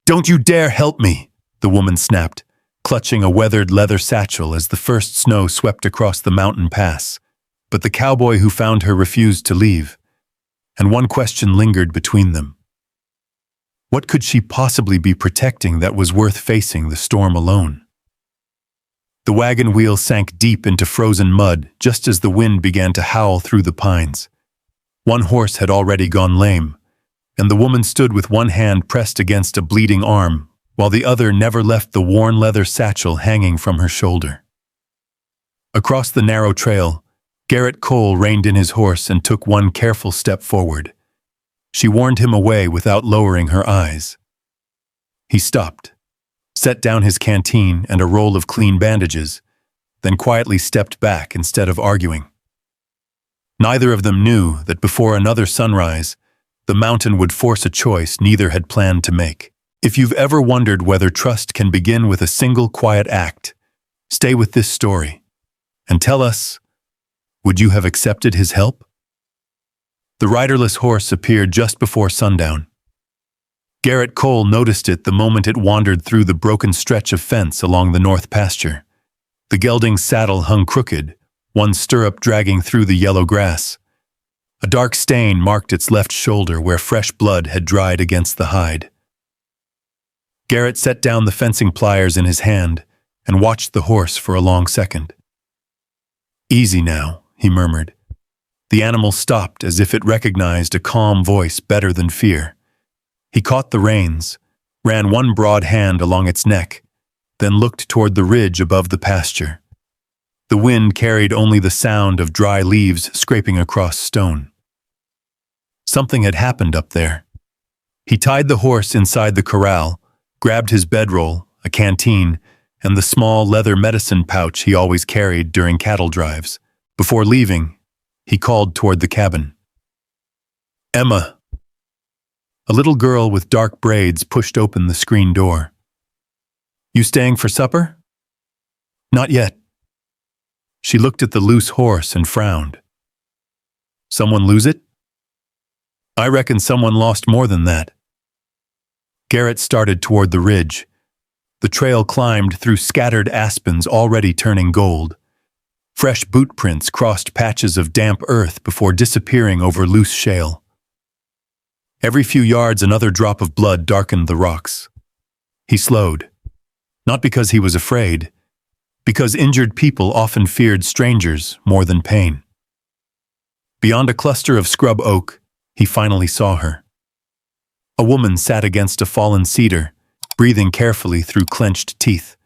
"Don't you dare help me," the woman snapped, clutching a weathered leather satchel as the first snow swept across the mountain pass. But the cowboy who found her refused to leave, and one question lingered between them. What could she possibly be protecting that was worth facing the storm alone? The wagon wheel sank deep into frozen mud just as the wind began to howl through the pines. One horse had already gone lame, and the woman stood with one hand pressed against a bleeding arm, while the other never left the worn leather satchel hanging from her shoulder. Across the narrow trail, Garrett Cole reined in his horse and took one careful step forward. She warned him away without lowering her eyes. He stopped, set down his canteen and a roll of clean bandages, then quietly stepped back instead of arguing. Neither of them knew that before another sunrise, the mountain would force a choice neither had planned to make. If you've ever wondered whether trust can begin with a single quiet act, stay with this story and tell us, would you have accepted his help? The riderless horse appeared just before sundown. Garrett Cole noticed it the moment it wandered through the broken stretch of fence along the north pasture. The gelding's saddle hung crooked, one stirrup dragging through the yellow grass. A dark stain marked its left shoulder where fresh blood had dried against the hide. Garrett set down the fencing pliers in his hand and watched the horse for a long second. "Easy now," he murmured. The animal stopped as if it recognized a calm voice better than fear. He caught the reins, ran one broad hand along its neck, then looked toward the ridge above the pasture. The wind carried only the sound of dry leaves scraping across stone. Something had happened up there. He tied the horse inside the corral, grabbed his bedroll, a canteen, and the small leather medicine pouch he always carried during cattle drives. Before leaving, he called toward the cabin. "Emma." A little girl with dark braids pushed open the screen door. "You staying for supper?" "Not yet." She looked at the loose horse and frowned. "Someone lose it?" "I reckon someone lost more than that." Garrett started toward the ridge. The trail climbed through scattered aspens already turning gold. Fresh boot prints crossed patches of damp earth before disappearing over loose shale. Every few yards another drop of blood darkened the rocks. He slowed, not because he was afraid, because injured people often feared strangers more than pain. Beyond a cluster of scrub oak, he finally saw her. A woman sat against a fallen cedar, breathing carefully through clenched teeth.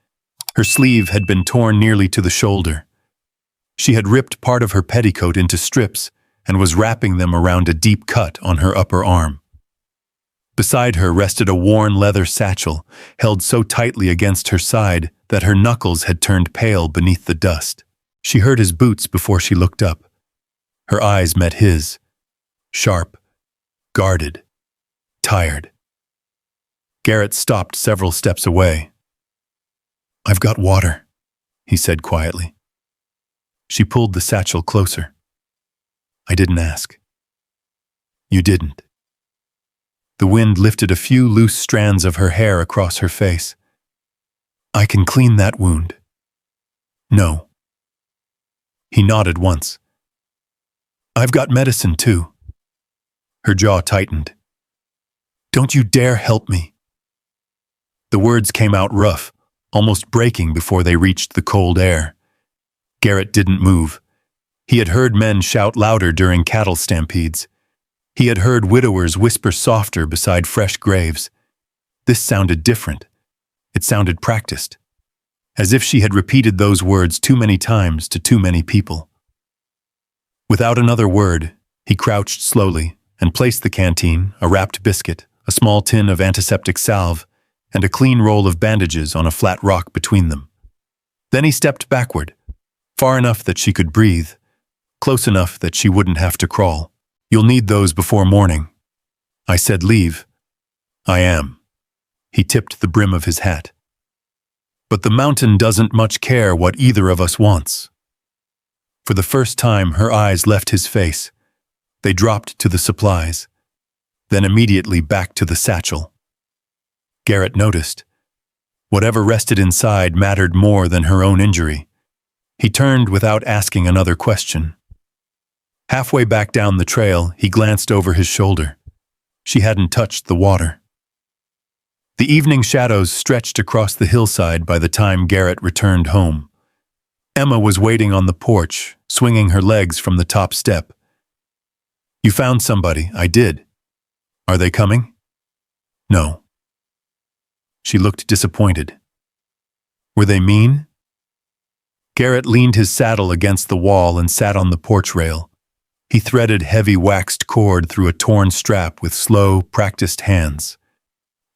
Her sleeve had been torn nearly to the shoulder. She had ripped part of her petticoat into strips and was wrapping them around a deep cut on her upper arm. Beside her rested a worn leather satchel, held so tightly against her side that her knuckles had turned pale beneath the dust. She heard his boots before she looked up. Her eyes met his, sharp, guarded, tired. Garrett stopped several steps away. "I've got water," he said quietly. She pulled the satchel closer. "I didn't ask." "You didn't." The wind lifted a few loose strands of her hair across her face. "I can clean that wound." "No." He nodded once. "I've got medicine too." Her jaw tightened. "Don't you dare help me." The words came out rough, almost breaking before they reached the cold air. Garrett didn't move. He had heard men shout louder during cattle stampedes. He had heard widowers whisper softer beside fresh graves. This sounded different. It sounded practiced, as if she had repeated those words too many times to too many people. Without another word, he crouched slowly and placed the canteen, a wrapped biscuit, a small tin of antiseptic salve, and a clean roll of bandages on a flat rock between them. Then he stepped backward, far enough that she could breathe, close enough that she wouldn't have to crawl. "You'll need those before morning." I said leave. "I am." He tipped the brim of his hat. "But the mountain doesn't much care what either of us wants." For the first time, her eyes left his face. They dropped to the supplies, then immediately back to the satchel. Garrett noticed. Whatever rested inside mattered more than her own injury. He turned without asking another question. Halfway back down the trail, he glanced over his shoulder. She hadn't touched the water. The evening shadows stretched across the hillside by the time Garrett returned home. Emma was waiting on the porch, swinging her legs from the top step. "You found somebody." "I did." "Are they coming?" "No." She looked disappointed. "Were they mean?" Garrett leaned his saddle against the wall and sat on the porch rail. He threaded heavy waxed cord through a torn strap with slow, practiced hands.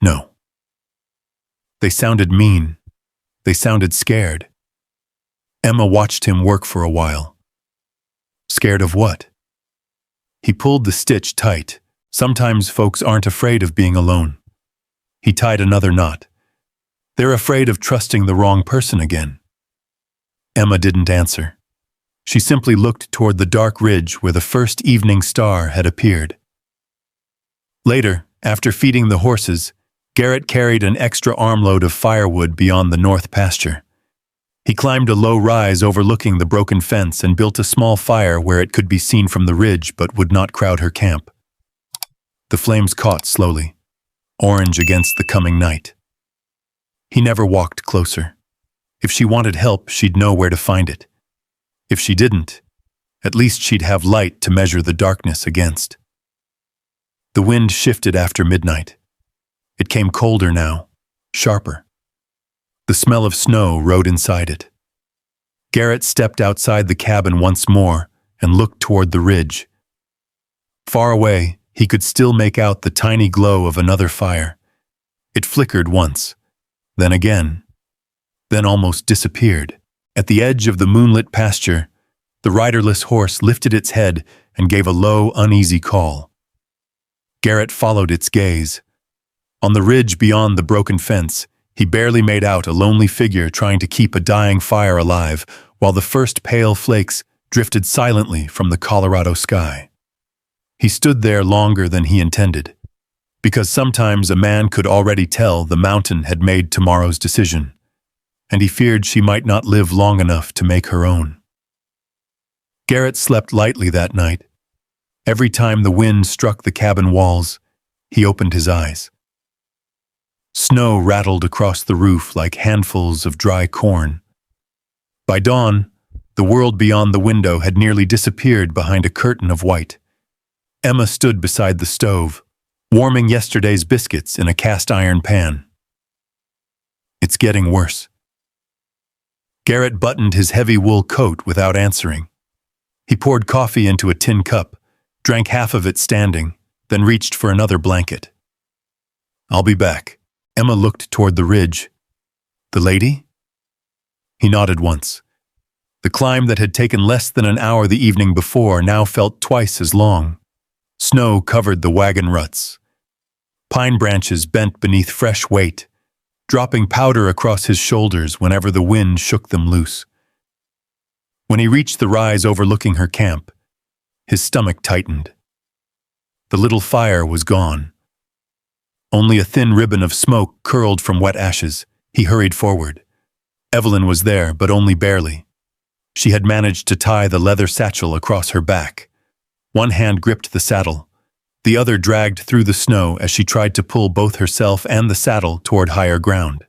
"No." They sounded mean. They sounded scared. Emma watched him work for a while. Scared of what? He pulled the stitch tight. Sometimes folks aren't afraid of being alone. He tied another knot. They're afraid of trusting the wrong person again. Emma didn't answer. She simply looked toward the dark ridge where the first evening star had appeared. Later, after feeding the horses, Garrett carried an extra armload of firewood beyond the north pasture. He climbed a low rise overlooking the broken fence and built a small fire where it could be seen from the ridge but would not crowd her camp. The flames caught slowly, orange against the coming night. He never walked closer. If she wanted help, she'd know where to find it. If she didn't, at least she'd have light to measure the darkness against. The wind shifted after midnight. It came colder now, sharper. The smell of snow rode inside it. Garrett stepped outside the cabin once more and looked toward the ridge. Far away, he could still make out the tiny glow of another fire. It flickered once, then again, then almost disappeared. At the edge of the moonlit pasture, the riderless horse lifted its head and gave a low, uneasy call. Garrett followed its gaze. On the ridge beyond the broken fence, he barely made out a lonely figure trying to keep a dying fire alive, while the first pale flakes drifted silently from the Colorado sky. He stood there longer than he intended, because sometimes a man could already tell the mountain had made tomorrow's decision, and he feared she might not live long enough to make her own. Garrett slept lightly that night. Every time the wind struck the cabin walls, he opened his eyes. Snow rattled across the roof like handfuls of dry corn. By dawn, the world beyond the window had nearly disappeared behind a curtain of white. Emma stood beside the stove, warming yesterday's biscuits in a cast-iron pan. "It's getting worse." Garrett buttoned his heavy wool coat without answering. He poured coffee into a tin cup, drank half of it standing, then reached for another blanket. "I'll be back." Emma looked toward the ridge. "The lady?" He nodded once. The climb that had taken less than an hour the evening before now felt twice as long. Snow covered the wagon ruts. Pine branches bent beneath fresh weight, dropping powder across his shoulders whenever the wind shook them loose. When he reached the rise overlooking her camp, his stomach tightened. The little fire was gone. Only a thin ribbon of smoke curled from wet ashes. He hurried forward. Evelyn was there, but only barely. She had managed to tie the leather satchel across her back. One hand gripped the saddle. The other dragged through the snow as she tried to pull both herself and the saddle toward higher ground.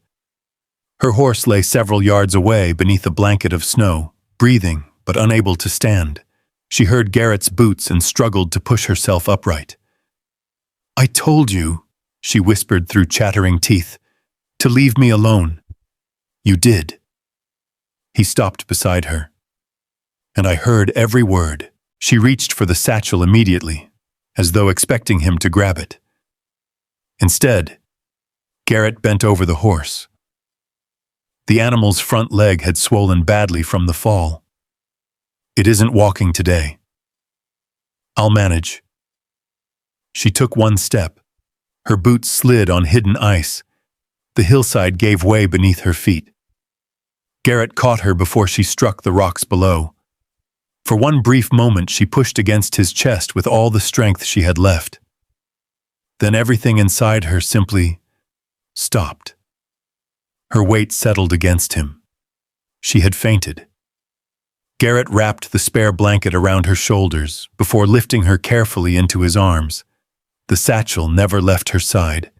Her horse lay several yards away beneath a blanket of snow, breathing but unable to stand. She heard Garrett's boots and struggled to push herself upright. "I told you," she whispered through chattering teeth, "to leave me alone. You did." He stopped beside her. And I heard every word. She reached for the satchel immediately, as though expecting him to grab it. Instead, Garrett bent over the horse. The animal's front leg had swollen badly from the fall. "It isn't walking today. I'll manage." She took one step. Her boots slid on hidden ice. The hillside gave way beneath her feet. Garrett caught her before she struck the rocks below. For one brief moment, she pushed against his chest with all the strength she had left. Then everything inside her simply stopped. Her weight settled against him. She had fainted. Garrett wrapped the spare blanket around her shoulders before lifting her carefully into his arms. The satchel never left her side.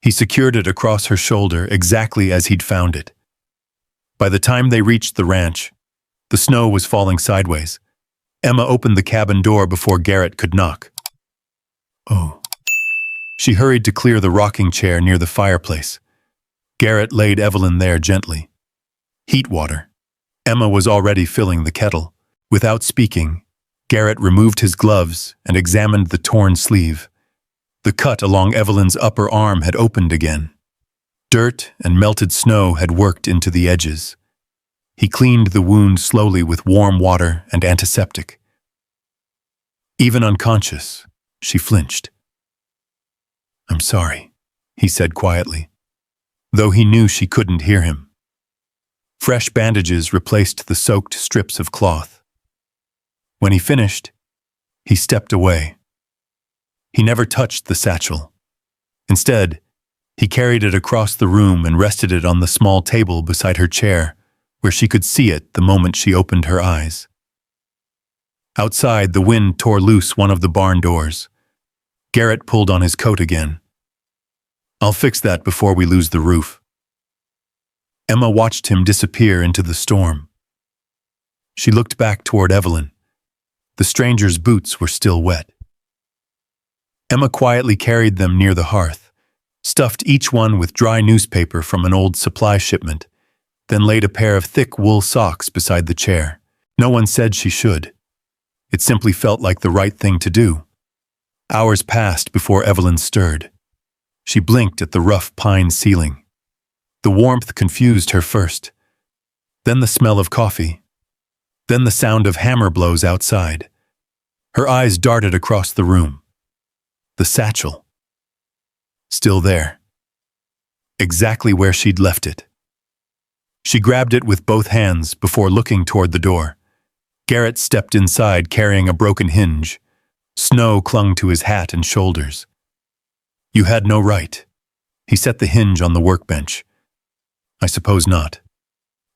He secured it across her shoulder exactly as he'd found it. By the time they reached the ranch, the snow was falling sideways. Emma opened the cabin door before Garrett could knock. Oh. She hurried to clear the rocking chair near the fireplace. Garrett laid Evelyn there gently. Heat water. Emma was already filling the kettle. Without speaking, Garrett removed his gloves and examined the torn sleeve. The cut along Evelyn's upper arm had opened again. Dirt and melted snow had worked into the edges. He cleaned the wound slowly with warm water and antiseptic. Even unconscious, she flinched. "I'm sorry," he said quietly, though he knew she couldn't hear him. Fresh bandages replaced the soaked strips of cloth. When he finished, he stepped away. He never touched the satchel. Instead, he carried it across the room and rested it on the small table beside her chair, where she could see it the moment she opened her eyes. Outside, the wind tore loose one of the barn doors. Garrett pulled on his coat again. "I'll fix that before we lose the roof." Emma watched him disappear into the storm. She looked back toward Evelyn. The stranger's boots were still wet. Emma quietly carried them near the hearth, stuffed each one with dry newspaper from an old supply shipment, then laid a pair of thick wool socks beside the chair. No one said she should. It simply felt like the right thing to do. Hours passed before Evelyn stirred. She blinked at the rough pine ceiling. The warmth confused her first, then the smell of coffee, then the sound of hammer blows outside. Her eyes darted across the room. The satchel. Still there. Exactly where she'd left it. She grabbed it with both hands before looking toward the door. Garrett stepped inside carrying a broken hinge. Snow clung to his hat and shoulders. "You had no right." He set the hinge on the workbench. "I suppose not.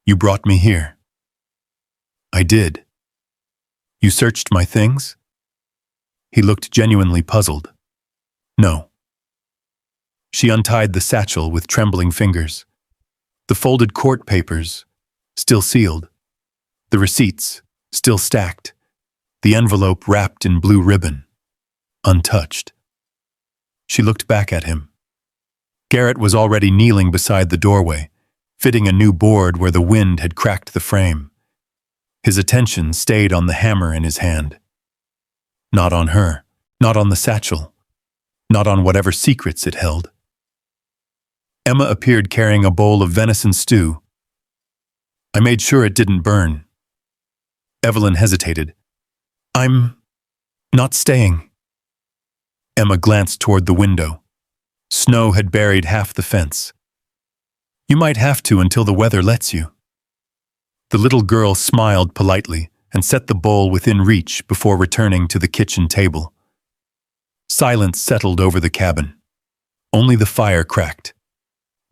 You brought me here." "I did." "You searched my things?" He looked genuinely puzzled. "No." She untied the satchel with trembling fingers. The folded court papers, still sealed. The receipts, still stacked. The envelope wrapped in blue ribbon, untouched. She looked back at him. Garrett was already kneeling beside the doorway, fitting a new board where the wind had cracked the frame. His attention stayed on the hammer in his hand. Not on her, not on the satchel, not on whatever secrets it held. Emma appeared carrying a bowl of venison stew. "I made sure it didn't burn." Evelyn hesitated. "I'm not staying." Emma glanced toward the window. Snow had buried half the fence. "You might have to until the weather lets you." The little girl smiled politely and set the bowl within reach before returning to the kitchen table. Silence settled over the cabin. Only the fire cracked.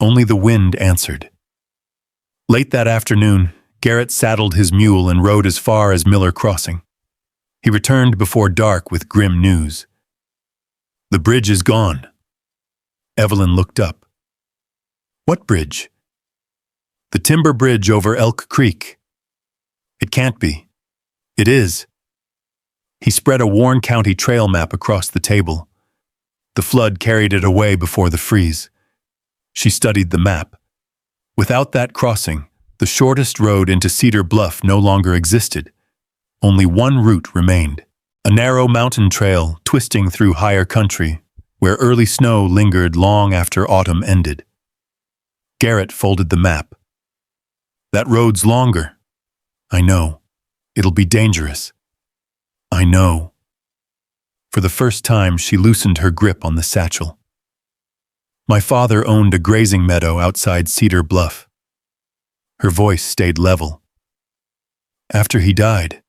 Only the wind answered. Late that afternoon, Garrett saddled his mule and rode as far as Miller Crossing. He returned before dark with grim news. "The bridge is gone." Evelyn looked up. "What bridge?" "The timber bridge over Elk Creek." "It can't be." "It is." He spread a Warren County trail map across the table. The flood carried it away before the freeze. She studied the map. Without that crossing, the shortest road into Cedar Bluff no longer existed. Only one route remained, a narrow mountain trail twisting through higher country, where early snow lingered long after autumn ended. Garrett folded the map. "That road's longer." "I know. It'll be dangerous." "I know." For the first time, she loosened her grip on the satchel. "My father owned a grazing meadow outside Cedar Bluff." Her voice stayed level. "After he died,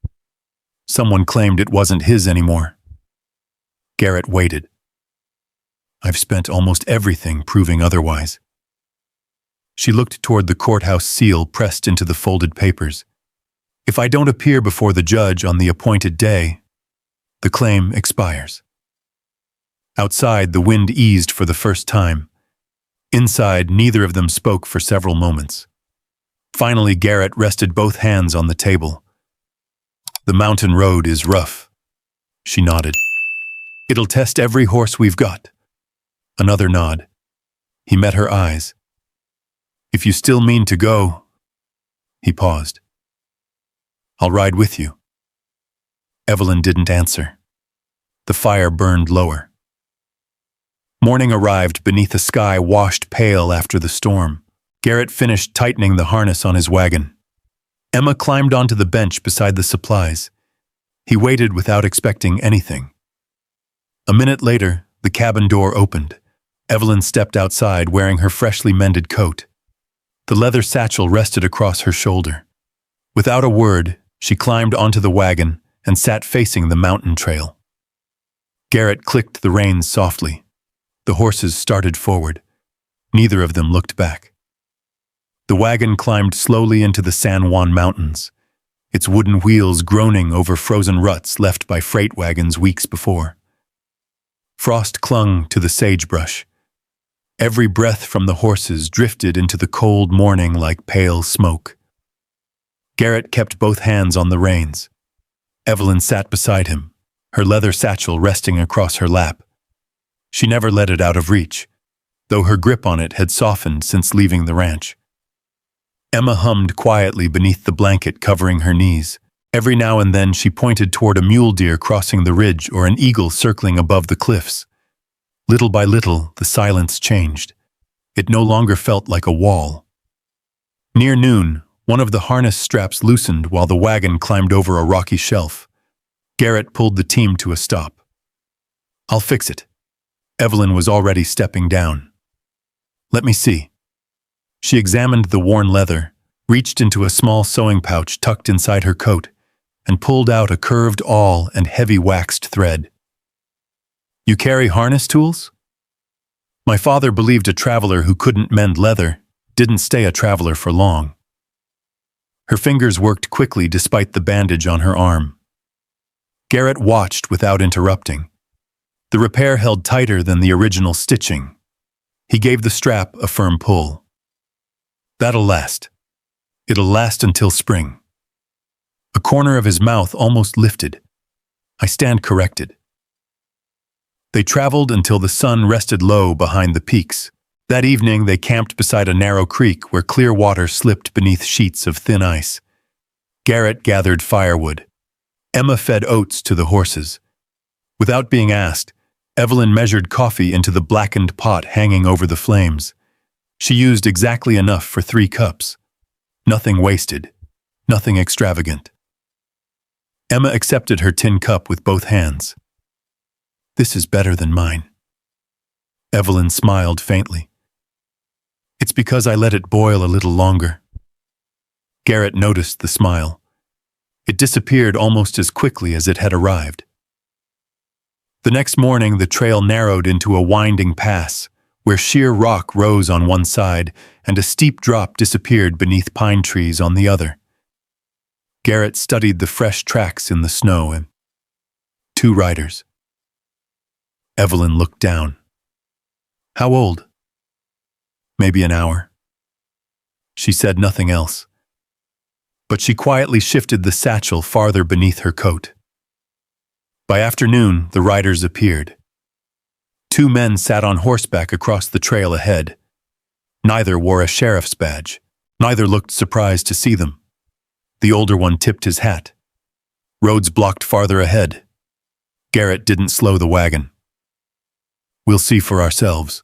someone claimed it wasn't his anymore." Garrett waited. I've spent almost everything proving otherwise. She looked toward the courthouse seal pressed into the folded papers. If I don't appear before the judge on the appointed day, the claim expires. Outside, the wind eased for the first time. Inside, neither of them spoke for several moments. Finally, Garrett rested both hands on the table. The mountain road is rough. She nodded. It'll test every horse we've got. Another nod. He met her eyes. If you still mean to go... He paused. I'll ride with you. Evelyn didn't answer. The fire burned lower. Morning arrived beneath a sky washed pale after the storm. Garrett finished tightening the harness on his wagon. Emma climbed onto the bench beside the supplies. He waited without expecting anything. A minute later, the cabin door opened. Evelyn stepped outside wearing her freshly mended coat. The leather satchel rested across her shoulder. Without a word, she climbed onto the wagon and sat facing the mountain trail. Garrett clicked the reins softly. The horses started forward. Neither of them looked back. The wagon climbed slowly into the San Juan Mountains, its wooden wheels groaning over frozen ruts left by freight wagons weeks before. Frost clung to the sagebrush. Every breath from the horses drifted into the cold morning like pale smoke. Garrett kept both hands on the reins. Evelyn sat beside him, her leather satchel resting across her lap. She never let it out of reach, though her grip on it had softened since leaving the ranch. Emma hummed quietly beneath the blanket covering her knees. Every now and then she pointed toward a mule deer crossing the ridge or an eagle circling above the cliffs. Little by little, the silence changed. It no longer felt like a wall. Near noon, one of the harness straps loosened while the wagon climbed over a rocky shelf. Garrett pulled the team to a stop. I'll fix it. Evelyn was already stepping down. Let me see. She examined the worn leather, reached into a small sewing pouch tucked inside her coat, and pulled out a curved awl and heavy waxed thread. You carry harness tools? My father believed a traveler who couldn't mend leather didn't stay a traveler for long. Her fingers worked quickly despite the bandage on her arm. Garrett watched without interrupting. The repair held tighter than the original stitching. He gave the strap a firm pull. That'll last. It'll last until spring. A corner of his mouth almost lifted. I stand corrected. They traveled until the sun rested low behind the peaks. That evening they camped beside a narrow creek where clear water slipped beneath sheets of thin ice. Garrett gathered firewood. Emma fed oats to the horses. Without being asked, Evelyn measured coffee into the blackened pot hanging over the flames. She used exactly enough for 3 cups. Nothing wasted, nothing extravagant. Emma accepted her tin cup with both hands. This is better than mine. Evelyn smiled faintly. It's because I let it boil a little longer. Garrett noticed the smile. It disappeared almost as quickly as it had arrived. The next morning, the trail narrowed into a winding pass, where sheer rock rose on one side and a steep drop disappeared beneath pine trees on the other. Garrett studied the fresh tracks in the snow and 2 riders. Evelyn looked down. How old? Maybe an hour. She said nothing else, but she quietly shifted the satchel farther beneath her coat. By afternoon, the riders appeared. 2 men sat on horseback across the trail ahead. Neither wore a sheriff's badge. Neither looked surprised to see them. The older one tipped his hat. Roads blocked farther ahead. Garrett didn't slow the wagon. We'll see for ourselves.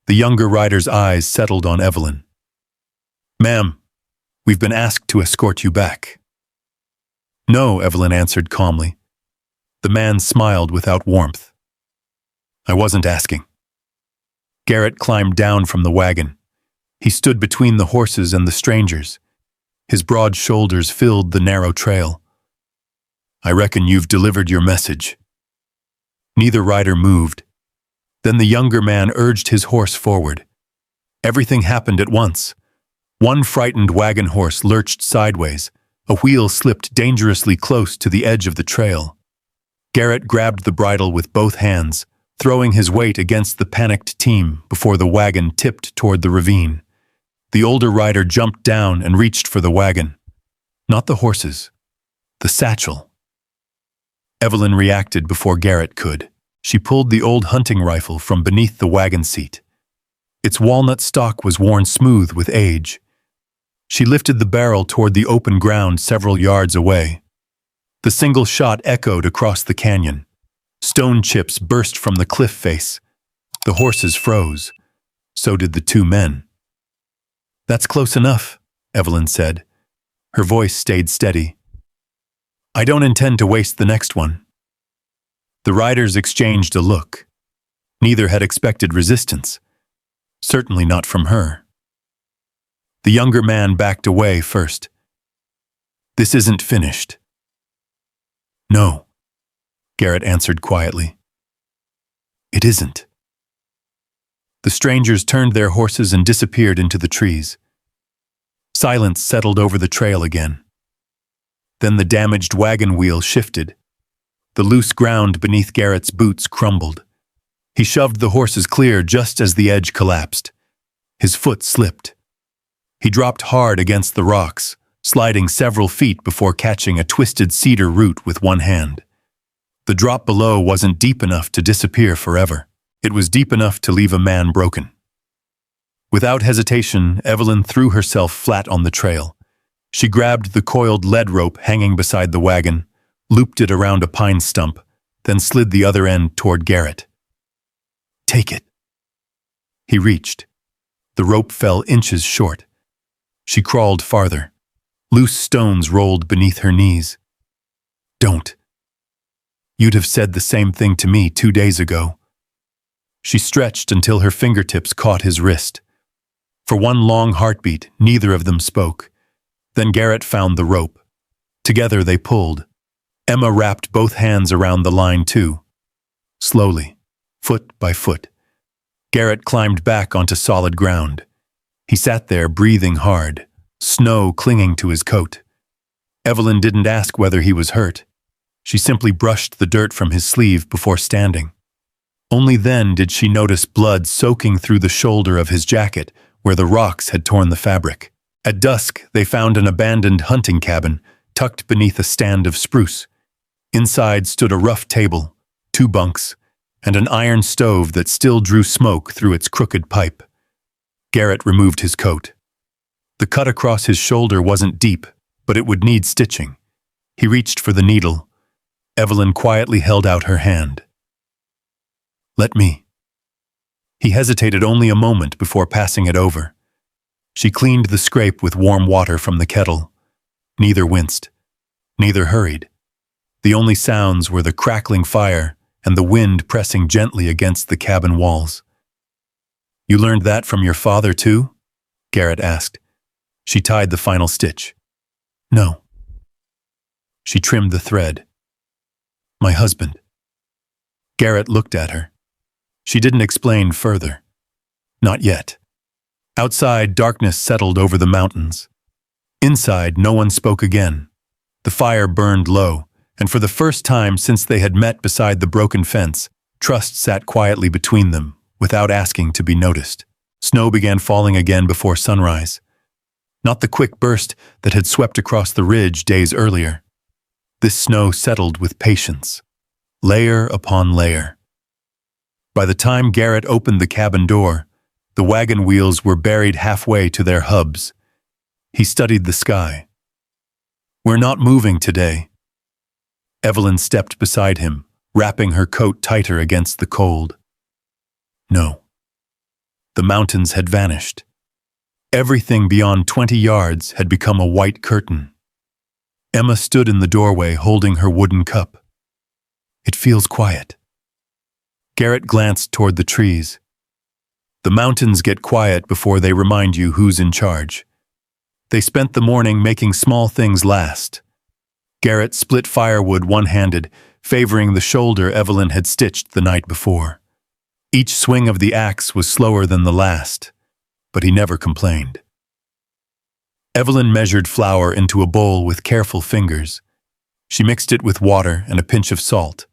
The younger rider's eyes settled on Evelyn. Ma'am, we've been asked to escort you back. No, Evelyn answered calmly. The man smiled without warmth. I wasn't asking. Garrett climbed down from the wagon. He stood between the horses and the strangers. His broad shoulders filled the narrow trail. I reckon you've delivered your message. Neither rider moved. Then the younger man urged his horse forward. Everything happened at once. One frightened wagon horse lurched sideways. A wheel slipped dangerously close to the edge of the trail. Garrett grabbed the bridle with both hands, throwing his weight against the panicked team before the wagon tipped toward the ravine. The older rider jumped down and reached for the wagon. Not the horses. The satchel. Evelyn reacted before Garrett could. She pulled the old hunting rifle from beneath the wagon seat. Its walnut stock was worn smooth with age. She lifted the barrel toward the open ground several yards away. The single shot echoed across the canyon. Stone chips burst from the cliff face. The horses froze. So did the two men. "That's close enough," Evelyn said. Her voice stayed steady. "I don't intend to waste the next one." The riders exchanged a look. Neither had expected resistance. Certainly not from her. The younger man backed away first. "This isn't finished." "No," Garrett answered quietly. "It isn't." The strangers turned their horses and disappeared into the trees. Silence settled over the trail again. Then the damaged wagon wheel shifted. The loose ground beneath Garrett's boots crumbled. He shoved the horses clear just as the edge collapsed. His foot slipped. He dropped hard against the rocks, sliding several feet before catching a twisted cedar root with one hand. The drop below wasn't deep enough to disappear forever. It was deep enough to leave a man broken. Without hesitation, Evelyn threw herself flat on the trail. She grabbed the coiled lead rope hanging beside the wagon, looped it around a pine stump, then slid the other end toward Garrett. "Take it." He reached. The rope fell inches short. She crawled farther. Loose stones rolled beneath her knees. "Don't. You'd have said the same thing to me 2 days ago." She stretched until her fingertips caught his wrist. For one long heartbeat, neither of them spoke. Then Garrett found the rope. Together they pulled. Emma wrapped both hands around the line too. Slowly, foot by foot, Garrett climbed back onto solid ground. He sat there breathing hard, snow clinging to his coat. Evelyn didn't ask whether he was hurt. She simply brushed the dirt from his sleeve before standing. Only then did she notice blood soaking through the shoulder of his jacket where the rocks had torn the fabric. At dusk, they found an abandoned hunting cabin tucked beneath a stand of spruce. Inside stood a rough table, 2 bunks, and an iron stove that still drew smoke through its crooked pipe. Garrett removed his coat. The cut across his shoulder wasn't deep, but it would need stitching. He reached for the needle. Evelyn quietly held out her hand. "Let me." He hesitated only a moment before passing it over. She cleaned the scrape with warm water from the kettle. Neither winced. Neither hurried. The only sounds were the crackling fire and the wind pressing gently against the cabin walls. "You learned that from your father too?" Garrett asked. She tied the final stitch. "No." She trimmed the thread. "My husband." Garrett looked at her. She didn't explain further. Not yet. Outside, darkness settled over the mountains. Inside, no one spoke again. The fire burned low, and for the first time since they had met beside the broken fence, trust sat quietly between them, without asking to be noticed. Snow began falling again before sunrise. Not the quick burst that had swept across the ridge days earlier. This snow settled with patience, layer upon layer. By the time Garrett opened the cabin door, the wagon wheels were buried halfway to their hubs. He studied the sky. "We're not moving today." Evelyn stepped beside him, wrapping her coat tighter against the cold. No. The mountains had vanished. Everything beyond 20 yards had become a white curtain. Emma stood in the doorway holding her wooden cup. "It feels quiet." Garrett glanced toward the trees. The mountains get quiet before they remind you who's in charge. They spent the morning making small things last. Garrett split firewood one-handed, favoring the shoulder Evelyn had stitched the night before. Each swing of the axe was slower than the last, but he never complained. Evelyn measured flour into a bowl with careful fingers. She mixed it with water and a pinch of salt,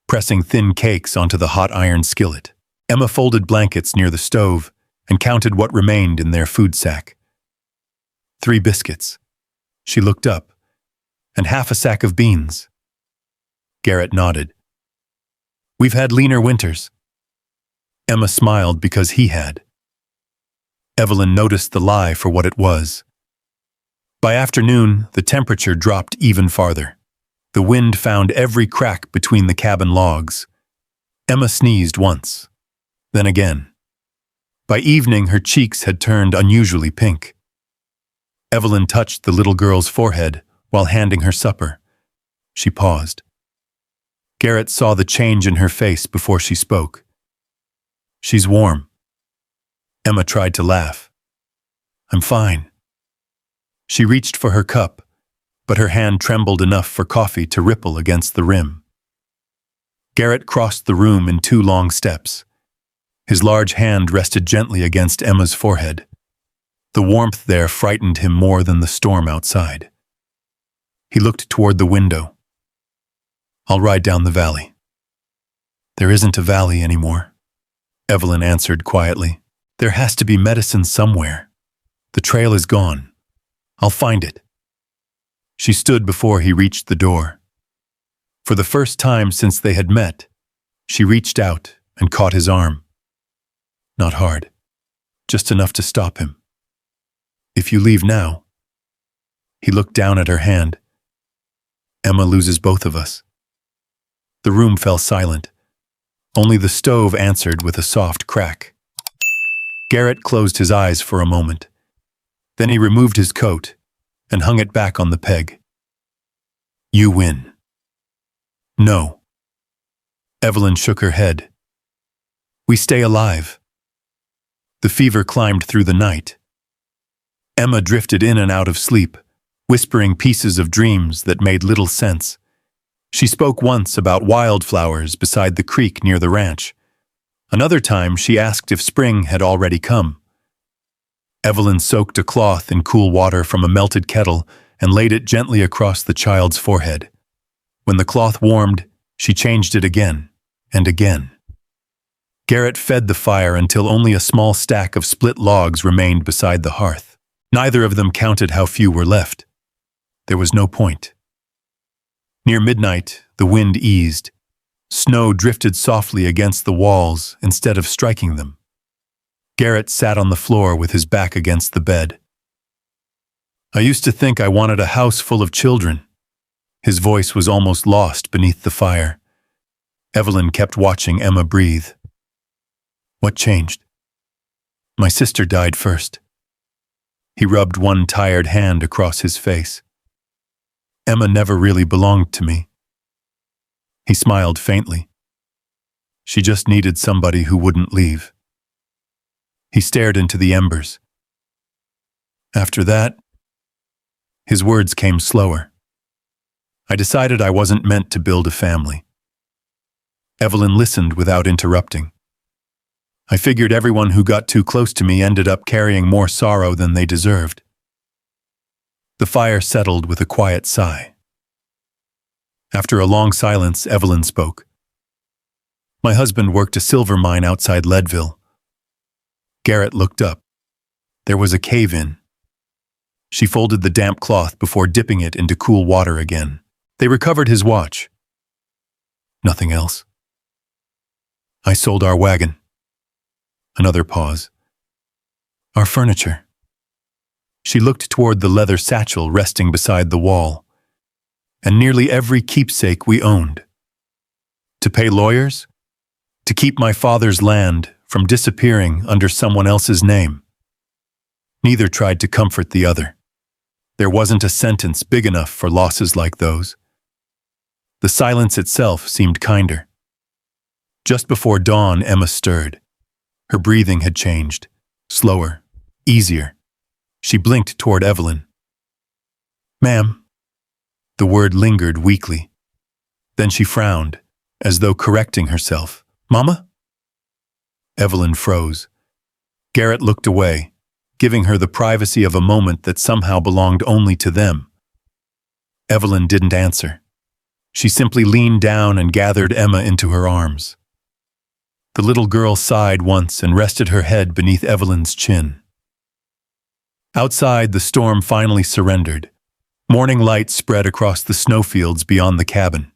pressing thin cakes onto the hot iron skillet. Emma folded blankets near the stove and counted what remained in their food sack. 3 biscuits. She looked up, and half a sack of beans. Garrett nodded. We've had leaner winters. Emma smiled because he had. Evelyn noticed the lie for what it was. By afternoon, the temperature dropped even farther. The wind found every crack between the cabin logs. Emma sneezed once, then again. By evening, her cheeks had turned unusually pink. Evelyn touched the little girl's forehead while handing her supper. She paused. Garrett saw the change in her face before she spoke. She's warm. Emma tried to laugh. I'm fine. She reached for her cup, but her hand trembled enough for coffee to ripple against the rim. Garrett crossed the room in 2 long steps. His large hand rested gently against Emma's forehead. The warmth there frightened him more than the storm outside. He looked toward the window. I'll ride down the valley. There isn't a valley anymore, Evelyn answered quietly. There has to be medicine somewhere. The trail is gone. I'll find it. She stood before he reached the door. For the first time since they had met, she reached out and caught his arm. Not hard, just enough to stop him. If you leave now. He looked down at her hand. Emma loses both of us. The room fell silent. Only the stove answered with a soft crack. Garrett closed his eyes for a moment. Then he removed his coat and hung it back on the peg. You win. No. Evelyn shook her head. We stay alive. The fever climbed through the night. Emma drifted in and out of sleep, whispering pieces of dreams that made little sense. She spoke once about wildflowers beside the creek near the ranch. Another time she asked if spring had already come. Evelyn soaked a cloth in cool water from a melted kettle and laid it gently across the child's forehead. When the cloth warmed, she changed it again and again. Garrett fed the fire until only a small stack of split logs remained beside the hearth. Neither of them counted how few were left. There was no point. Near midnight, the wind eased. Snow drifted softly against the walls instead of striking them. Garrett sat on the floor with his back against the bed. I used to think I wanted a house full of children. His voice was almost lost beneath the fire. Evelyn kept watching Emma breathe. What changed? My sister died first. He rubbed one tired hand across his face. Emma never really belonged to me. He smiled faintly. She just needed somebody who wouldn't leave. He stared into the embers. After that, his words came slower. I decided I wasn't meant to build a family. Evelyn listened without interrupting. I figured everyone who got too close to me ended up carrying more sorrow than they deserved. The fire settled with a quiet sigh. After a long silence, Evelyn spoke. My husband worked a silver mine outside Leadville. Garrett looked up. There was a cave-in. She folded the damp cloth before dipping it into cool water again. They recovered his watch. Nothing else. I sold our wagon. Another pause. Our furniture. She looked toward the leather satchel resting beside the wall. And nearly every keepsake we owned. To pay lawyers? To keep my father's land from disappearing under someone else's name. Neither tried to comfort the other. There wasn't a sentence big enough for losses like those. The silence itself seemed kinder. Just before dawn, Emma stirred. Her breathing had changed, slower, easier. She blinked toward Evelyn. Ma'am. The word lingered weakly. Then she frowned, as though correcting herself. Mama? Evelyn froze. Garrett looked away, giving her the privacy of a moment that somehow belonged only to them. Evelyn didn't answer. She simply leaned down and gathered Emma into her arms. The little girl sighed once and rested her head beneath Evelyn's chin. Outside, the storm finally surrendered. Morning light spread across the snowfields beyond the cabin.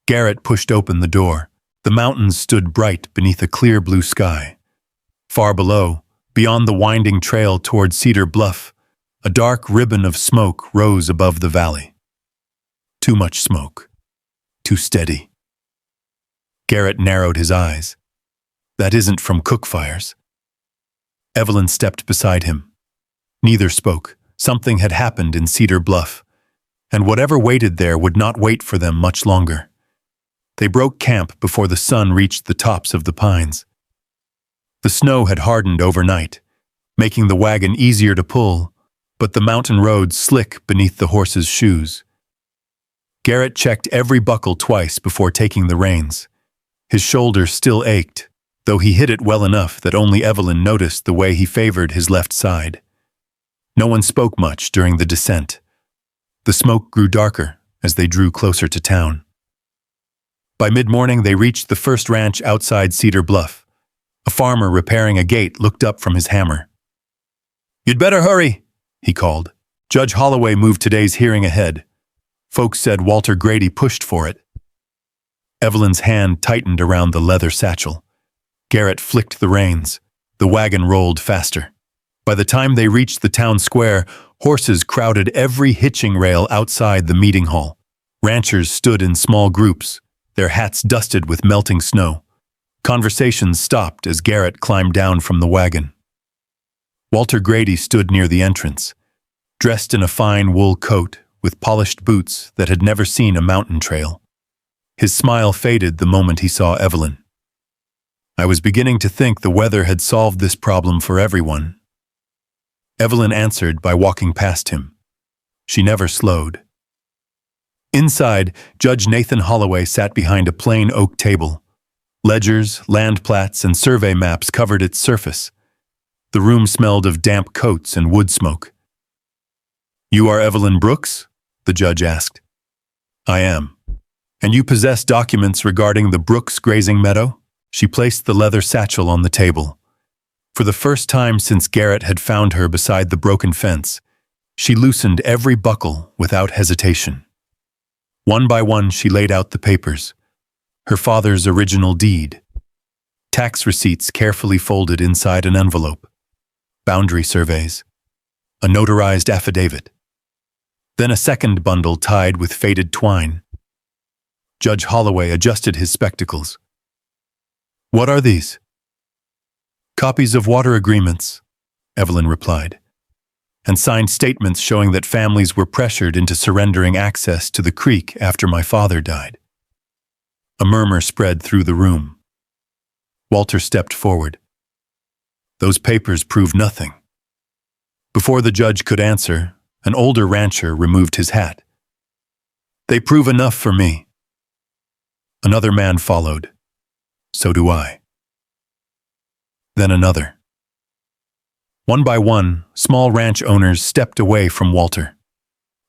Garrett pushed open the door. The mountains stood bright beneath a clear blue sky. Far below, beyond the winding trail toward Cedar Bluff, a dark ribbon of smoke rose above the valley. Too much smoke. Too steady. Garrett narrowed his eyes. That isn't from cook fires. Evelyn stepped beside him. Neither spoke. Something had happened in Cedar Bluff, and whatever waited there would not wait for them much longer. They broke camp before the sun reached the tops of the pines. The snow had hardened overnight, making the wagon easier to pull, but the mountain road slick beneath the horses' shoes. Garrett checked every buckle twice before taking the reins. His shoulder still ached, though he hid it well enough that only Evelyn noticed the way he favored his left side. No one spoke much during the descent. The smoke grew darker as they drew closer to town. By mid-morning, they reached the first ranch outside Cedar Bluff. A farmer repairing a gate looked up from his hammer. "You'd better hurry," he called. Judge Holloway moved today's hearing ahead. Folks said Walter Grady pushed for it. Evelyn's hand tightened around the leather satchel. Garrett flicked the reins. The wagon rolled faster. By the time they reached the town square, horses crowded every hitching rail outside the meeting hall. Ranchers stood in small groups, their hats dusted with melting snow. Conversations stopped as Garrett climbed down from the wagon. Walter Grady stood near the entrance, dressed in a fine wool coat with polished boots that had never seen a mountain trail. His smile faded the moment he saw Evelyn. "I was beginning to think the weather had solved this problem for everyone." Evelyn answered by walking past him. She never slowed. Inside, Judge Nathan Holloway sat behind a plain oak table. Ledgers, land plats, and survey maps covered its surface. The room smelled of damp coats and wood smoke. "You are Evelyn Brooks?" the judge asked. "I am. And you possess documents regarding the Brooks grazing meadow?" She placed the leather satchel on the table. For the first time since Garrett had found her beside the broken fence, she loosened every buckle without hesitation. One by one, she laid out the papers. Her father's original deed, tax receipts carefully folded inside an envelope, boundary surveys, a notarized affidavit, then a second bundle tied with faded twine. Judge Holloway adjusted his spectacles. "What are these?" "Copies of water agreements," Evelyn replied, "and signed statements showing that families were pressured into surrendering access to the creek after my father died." A murmur spread through the room. Walter stepped forward. "Those papers prove nothing." Before the judge could answer, an older rancher removed his hat. "They prove enough for me." Another man followed. "So do I." Then another. One by one, small ranch owners stepped away from Walter.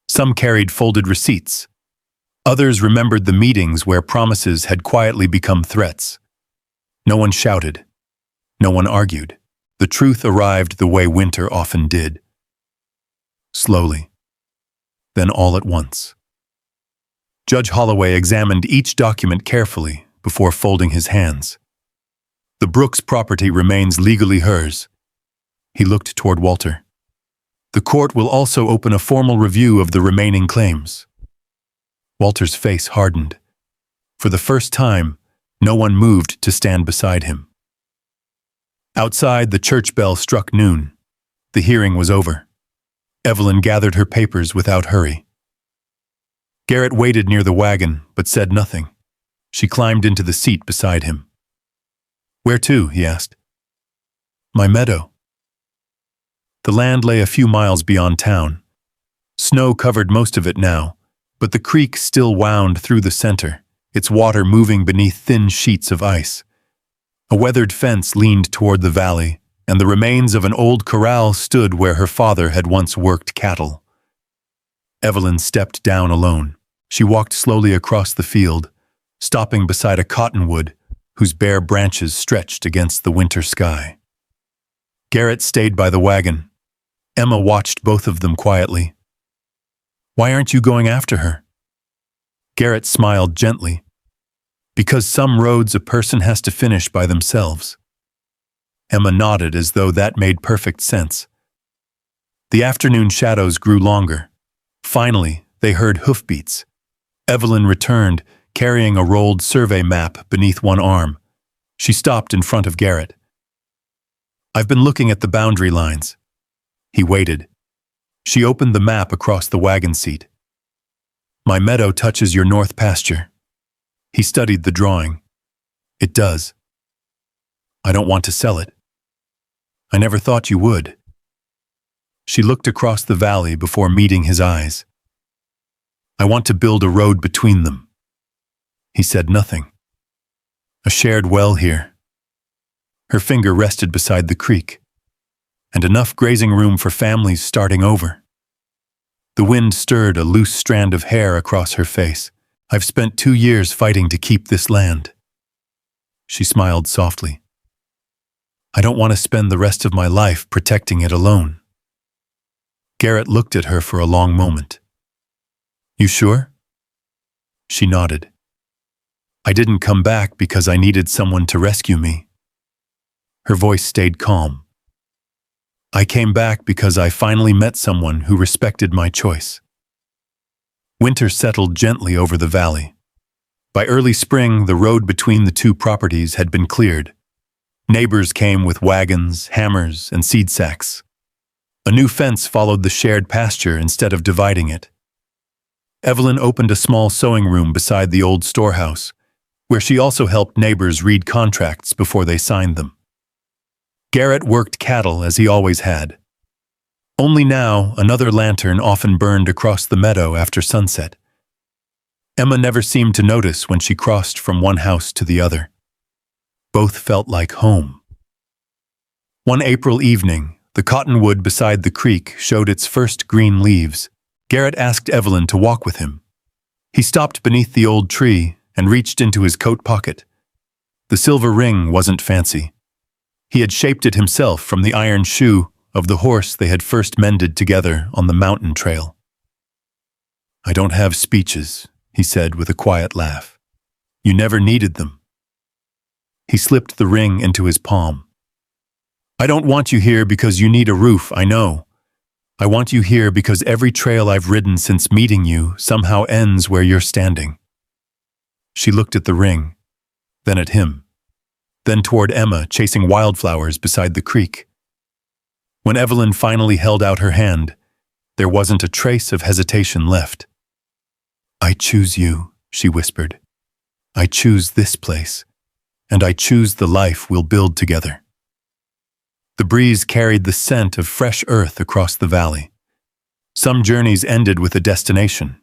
Some carried folded receipts. Others remembered the meetings where promises had quietly become threats. No one shouted. No one argued. The truth arrived the way winter often did. Slowly. Then all at once. Judge Holloway examined each document carefully before folding his hands. "The Brooks property remains legally hers." He looked toward Walter. "The court will also open a formal review of the remaining claims." Walter's face hardened. For the first time, no one moved to stand beside him. Outside, the church bell struck noon. The hearing was over. Evelyn gathered her papers without hurry. Garrett waited near the wagon, but said nothing. She climbed into the seat beside him. "Where to?" he asked. "My meadow." The land lay a few miles beyond town. Snow covered most of it now, but the creek still wound through the center, its water moving beneath thin sheets of ice. A weathered fence leaned toward the valley, and the remains of an old corral stood where her father had once worked cattle. Evelyn stepped down alone. She walked slowly across the field, stopping beside a cottonwood whose bare branches stretched against the winter sky. Garrett stayed by the wagon. Emma watched both of them quietly. "Why aren't you going after her?" Garrett smiled gently. "Because some roads a person has to finish by themselves." Emma nodded as though that made perfect sense. The afternoon shadows grew longer. Finally, they heard hoofbeats. Evelyn returned, carrying a rolled survey map beneath one arm. She stopped in front of Garrett. "I've been looking at the boundary lines." He waited. She opened the map across the wagon seat. "My meadow touches your north pasture." He studied the drawing. "It does." "I don't want to sell it." "I never thought you would." She looked across the valley before meeting his eyes. "I want to build a road between them." He said nothing. "A shared well here." Her finger rested beside the creek, and enough grazing room for families starting over. The wind stirred a loose strand of hair across her face. "I've spent 2 years fighting to keep this land." She smiled softly. "I don't want to spend the rest of my life protecting it alone." Garrett looked at her for a long moment. "You sure?" She nodded. "I didn't come back because I needed someone to rescue me." Her voice stayed calm. "I came back because I finally met someone who respected my choice." Winter settled gently over the valley. By early spring, the road between the two properties had been cleared. Neighbors came with wagons, hammers, and seed sacks. A new fence followed the shared pasture instead of dividing it. Evelyn opened a small sewing room beside the old storehouse, where she also helped neighbors read contracts before they signed them. Garrett worked cattle as he always had. Only now, another lantern often burned across the meadow after sunset. Emma never seemed to notice when she crossed from one house to the other. Both felt like home. One April evening, the cottonwood beside the creek showed its first green leaves. Garrett asked Evelyn to walk with him. He stopped beneath the old tree and reached into his coat pocket. The silver ring wasn't fancy. He had shaped it himself from the iron shoe of the horse they had first mended together on the mountain trail. "I don't have speeches," he said with a quiet laugh. "You never needed them." He slipped the ring into his palm. "I don't want you here because you need a roof, I know. I want you here because every trail I've ridden since meeting you somehow ends where you're standing." She looked at the ring, then at him, then toward Emma chasing wildflowers beside the creek. When Evelyn finally held out her hand, there wasn't a trace of hesitation left. "I choose you," she whispered. "I choose this place, and I choose the life we'll build together." The breeze carried the scent of fresh earth across the valley. Some journeys ended with a destination.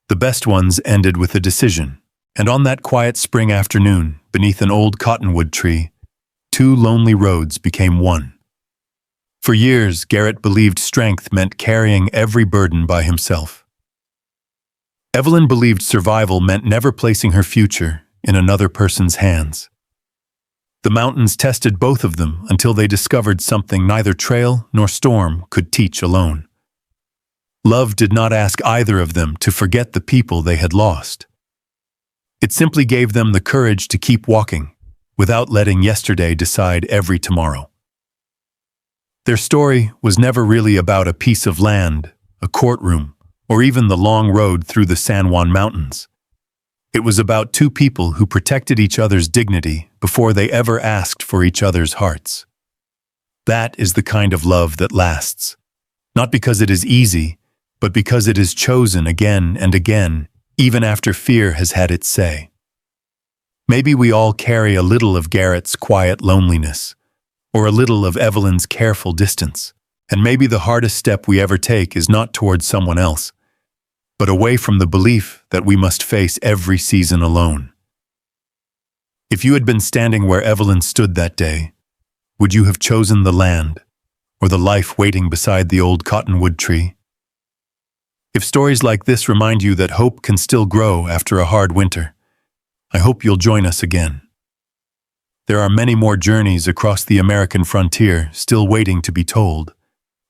The best ones ended with a decision. And on that quiet spring afternoon, beneath an old cottonwood tree, 2 lonely roads became one. For years, Garrett believed strength meant carrying every burden by himself. Evelyn believed survival meant never placing her future in another person's hands. The mountains tested both of them until they discovered something neither trail nor storm could teach alone. Love did not ask either of them to forget the people they had lost. It simply gave them the courage to keep walking, without letting yesterday decide every tomorrow. Their story was never really about a piece of land, a courtroom, or even the long road through the San Juan Mountains. It was about 2 people who protected each other's dignity before they ever asked for each other's hearts. That is the kind of love that lasts, not because it is easy, but because it is chosen again and again, even after fear has had its say. Maybe we all carry a little of Garrett's quiet loneliness, or a little of Evelyn's careful distance, and maybe the hardest step we ever take is not towards someone else, but away from the belief that we must face every season alone. If you had been standing where Evelyn stood that day, would you have chosen the land or the life waiting beside the old cottonwood tree? If stories like this remind you that hope can still grow after a hard winter, I hope you'll join us again. There are many more journeys across the American frontier still waiting to be told.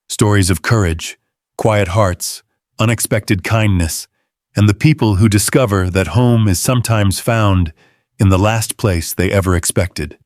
Stories of courage, quiet hearts, unexpected kindness, and the people who discover that home is sometimes found in the last place they ever expected.